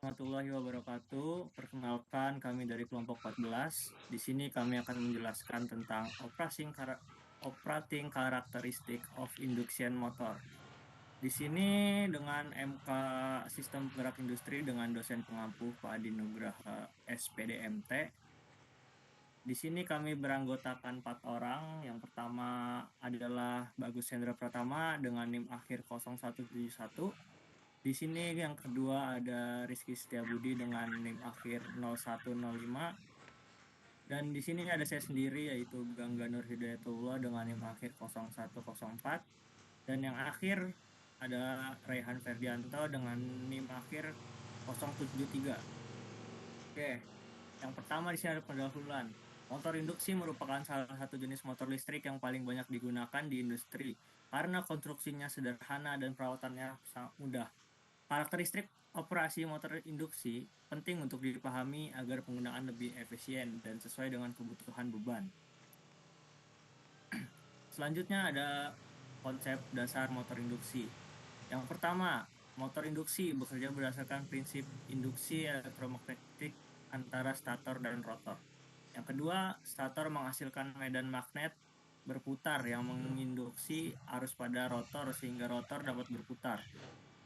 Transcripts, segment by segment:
warahmatullahi wabarakatuh. Perkenalkan, kami dari kelompok 14. Di sini kami akan menjelaskan tentang operating karakteristik of induction motor. Di sini dengan MK Sistem Penggerak Industri dengan dosen pengampu Pak Adi Nugraha SPDMT. Di sini kami beranggotakan 4 orang. Yang pertama adalah Bagus Hendra Pratama dengan NIM akhir 0171. Di sini yang kedua ada Rizky Setiabudi dengan NIM akhir 0105. Dan di sini ada saya sendiri yaitu Gangga Nur Hidayatullah dengan NIM akhir 0104. Dan yang akhir ada Raihan Ferdianto dengan NIM akhir 073. Oke, yang pertama di sini ada pendahuluan. Motor induksi merupakan salah satu jenis motor listrik yang paling banyak digunakan di industri karena konstruksinya sederhana dan perawatannya sangat mudah. Karakteristik operasi motor induksi penting untuk dipahami agar penggunaan lebih efisien dan sesuai dengan kebutuhan beban. Selanjutnya ada konsep dasar motor induksi. Yang pertama, motor induksi bekerja berdasarkan prinsip induksi elektromagnetik antara stator dan rotor. Yang kedua, stator menghasilkan medan magnet berputar yang menginduksi arus pada rotor sehingga rotor dapat berputar.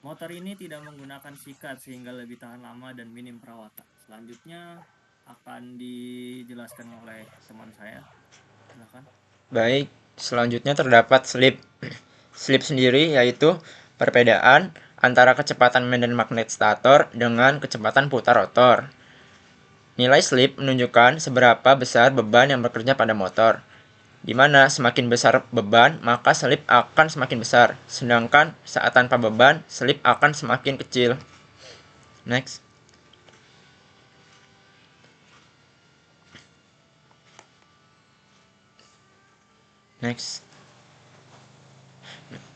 Motor ini tidak menggunakan sikat sehingga lebih tahan lama dan minim perawatan. Selanjutnya akan dijelaskan oleh teman saya. Silakan. Baik, selanjutnya terdapat slip. Slip sendiri yaitu perbedaan antara kecepatan medan magnet stator dengan kecepatan putar rotor. Nilai slip menunjukkan seberapa besar beban yang bekerja pada motor. Di mana semakin besar beban, maka slip akan semakin besar. Sedangkan saat tanpa beban, slip akan semakin kecil. Next. Next.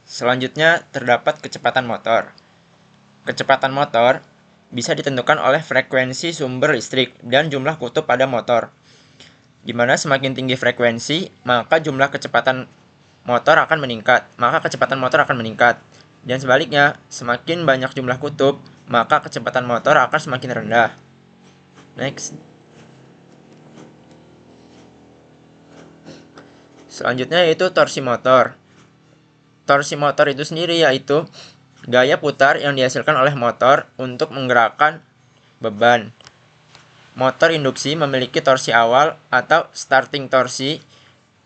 Selanjutnya terdapat kecepatan motor. Kecepatan motor bisa ditentukan oleh frekuensi sumber listrik dan jumlah kutub pada motor. Di mana semakin tinggi frekuensi, maka jumlah kecepatan motor akan meningkat, maka kecepatan motor akan meningkat. Dan sebaliknya, semakin banyak jumlah kutub, maka kecepatan motor akan semakin rendah. Next. Selanjutnya yaitu torsi motor. Torsi motor itu sendiri yaitu gaya putar yang dihasilkan oleh motor untuk menggerakkan beban. Motor induksi memiliki torsi awal atau starting torsi,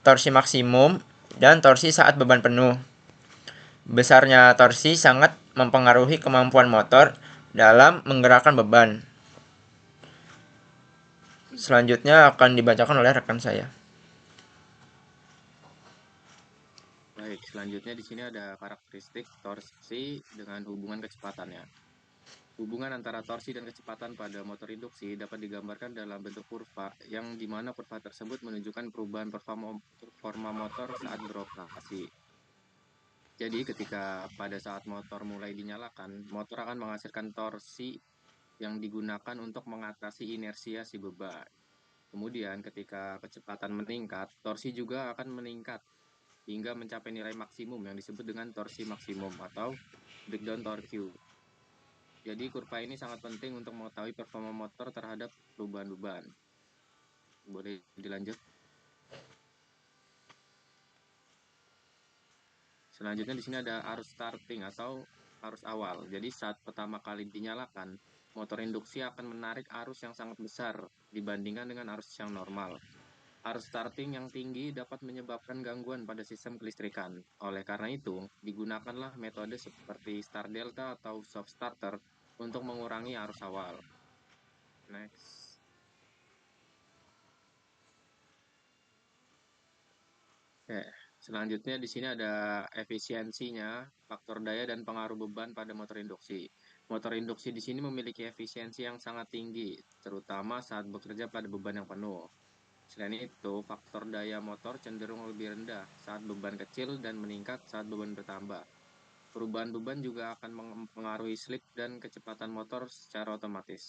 torsi maksimum, dan torsi saat beban penuh. Besarnya torsi sangat mempengaruhi kemampuan motor dalam menggerakkan beban. Selanjutnya akan dibacakan oleh rekan saya. Baik, selanjutnya di sini ada karakteristik torsi dengan hubungan kecepatannya. Hubungan antara torsi dan kecepatan pada motor induksi dapat digambarkan dalam bentuk kurva, yang dimana kurva tersebut menunjukkan perubahan performa motor saat beroperasi. Jadi ketika pada saat motor mulai dinyalakan, motor akan menghasilkan torsi yang digunakan untuk mengatasi inersia si beban. Kemudian ketika kecepatan meningkat, torsi juga akan meningkat hingga mencapai nilai maksimum yang disebut dengan torsi maksimum atau breakdown torque. Jadi kurva ini sangat penting untuk mengetahui performa motor terhadap perubahan beban. Boleh dilanjut. Selanjutnya di sini ada arus starting atau arus awal. Jadi saat pertama kali dinyalakan, motor induksi akan menarik arus yang sangat besar dibandingkan dengan arus yang normal. Arus starting yang tinggi dapat menyebabkan gangguan pada sistem kelistrikan. Oleh karena itu, digunakanlah metode seperti start delta atau soft starter untuk mengurangi arus awal. Next. Oke, selanjutnya di sini ada efisiensinya, faktor daya dan pengaruh beban pada motor induksi. Motor induksi di sini memiliki efisiensi yang sangat tinggi, terutama saat bekerja pada beban yang penuh. Selain itu, faktor daya motor cenderung lebih rendah saat beban kecil dan meningkat saat beban bertambah. Perubahan beban juga akan mempengaruhi slip dan kecepatan motor secara otomatis.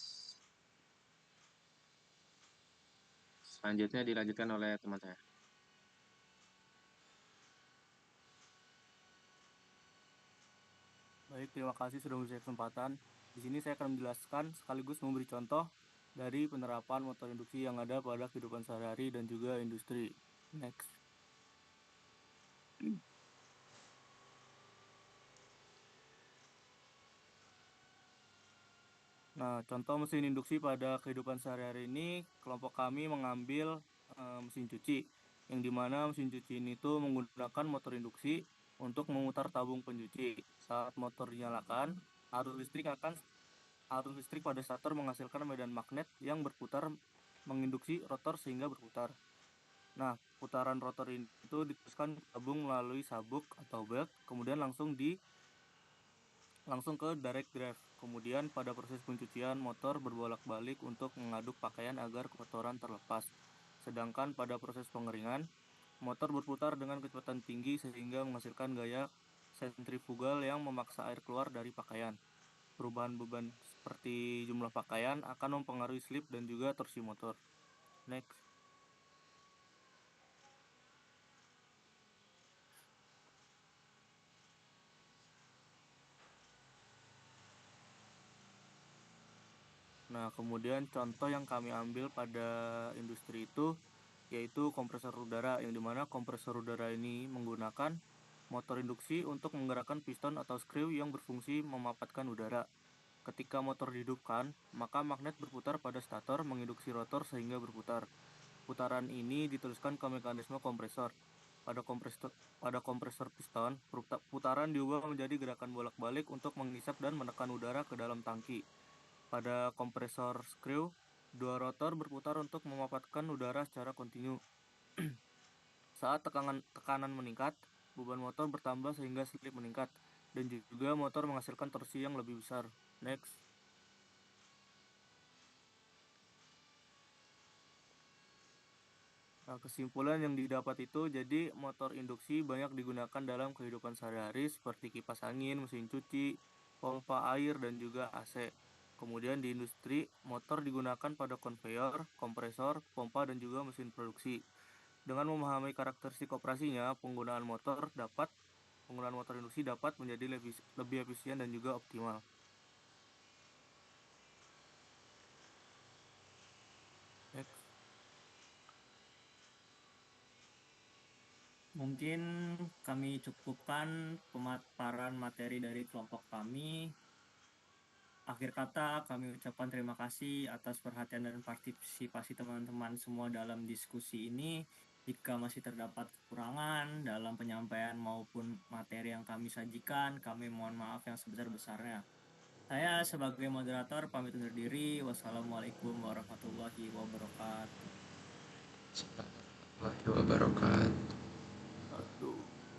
Selanjutnya dilanjutkan oleh teman saya. Baik, terima kasih sudah memberi kesempatan. Di sini saya akan menjelaskan sekaligus memberi contoh dari penerapan motor induksi yang ada pada kehidupan sehari-hari dan juga industri. Next. Nah, contoh mesin induksi pada kehidupan sehari-hari ini, kelompok kami mengambil mesin cuci, yang dimana mesin cuci ini tuh menggunakan motor induksi untuk memutar tabung pencuci. Saat motor dinyalakan, arus listrik pada stator menghasilkan medan magnet yang berputar menginduksi rotor sehingga berputar. Nah, putaran rotor ini itu diteruskan ke tabung melalui sabuk atau belt, kemudian langsung ke direct drive. Kemudian pada proses pencucian, motor berbolak-balik untuk mengaduk pakaian agar kotoran terlepas. Sedangkan pada proses pengeringan, motor berputar dengan kecepatan tinggi sehingga menghasilkan gaya sentrifugal yang memaksa air keluar dari pakaian. Perubahan beban seperti jumlah pakaian akan mempengaruhi slip dan juga torsi motor. Next. Nah, kemudian contoh yang kami ambil pada industri itu yaitu kompresor udara, yang dimana kompresor udara ini menggunakan motor induksi untuk menggerakkan piston atau skru yang berfungsi memapatkan udara. Ketika motor dihidupkan, maka magnet berputar pada stator menginduksi rotor sehingga berputar. Putaran ini diteruskan ke mekanisme kompresor. Pada kompresor piston, putaran diubah menjadi gerakan bolak-balik untuk mengisap dan menekan udara ke dalam tangki. Pada kompresor skru, dua rotor berputar untuk memapatkan udara secara kontinu. Saat tekanan meningkat, beban motor bertambah sehingga slip meningkat, dan juga motor menghasilkan torsi yang lebih besar. Next. Nah, kesimpulan yang didapat itu, jadi motor induksi banyak digunakan dalam kehidupan sehari-hari seperti kipas angin, mesin cuci, pompa air, dan juga AC. Kemudian di industri, motor digunakan pada konveyor, kompresor, pompa, dan juga mesin produksi. Dengan memahami karakteristik operasinya, penggunaan motor induksi dapat menjadi lebih efisien dan juga optimal. Next. Mungkin kami cukupkan pemaparan materi dari kelompok kami. Akhir kata, kami ucapkan terima kasih atas perhatian dan partisipasi teman-teman semua dalam diskusi ini. Jika masih terdapat kekurangan dalam penyampaian maupun materi yang kami sajikan, kami mohon maaf yang sebesar-besarnya. Saya sebagai moderator pamit undur diri. Wassalamualaikum warahmatullahi wabarakatuh.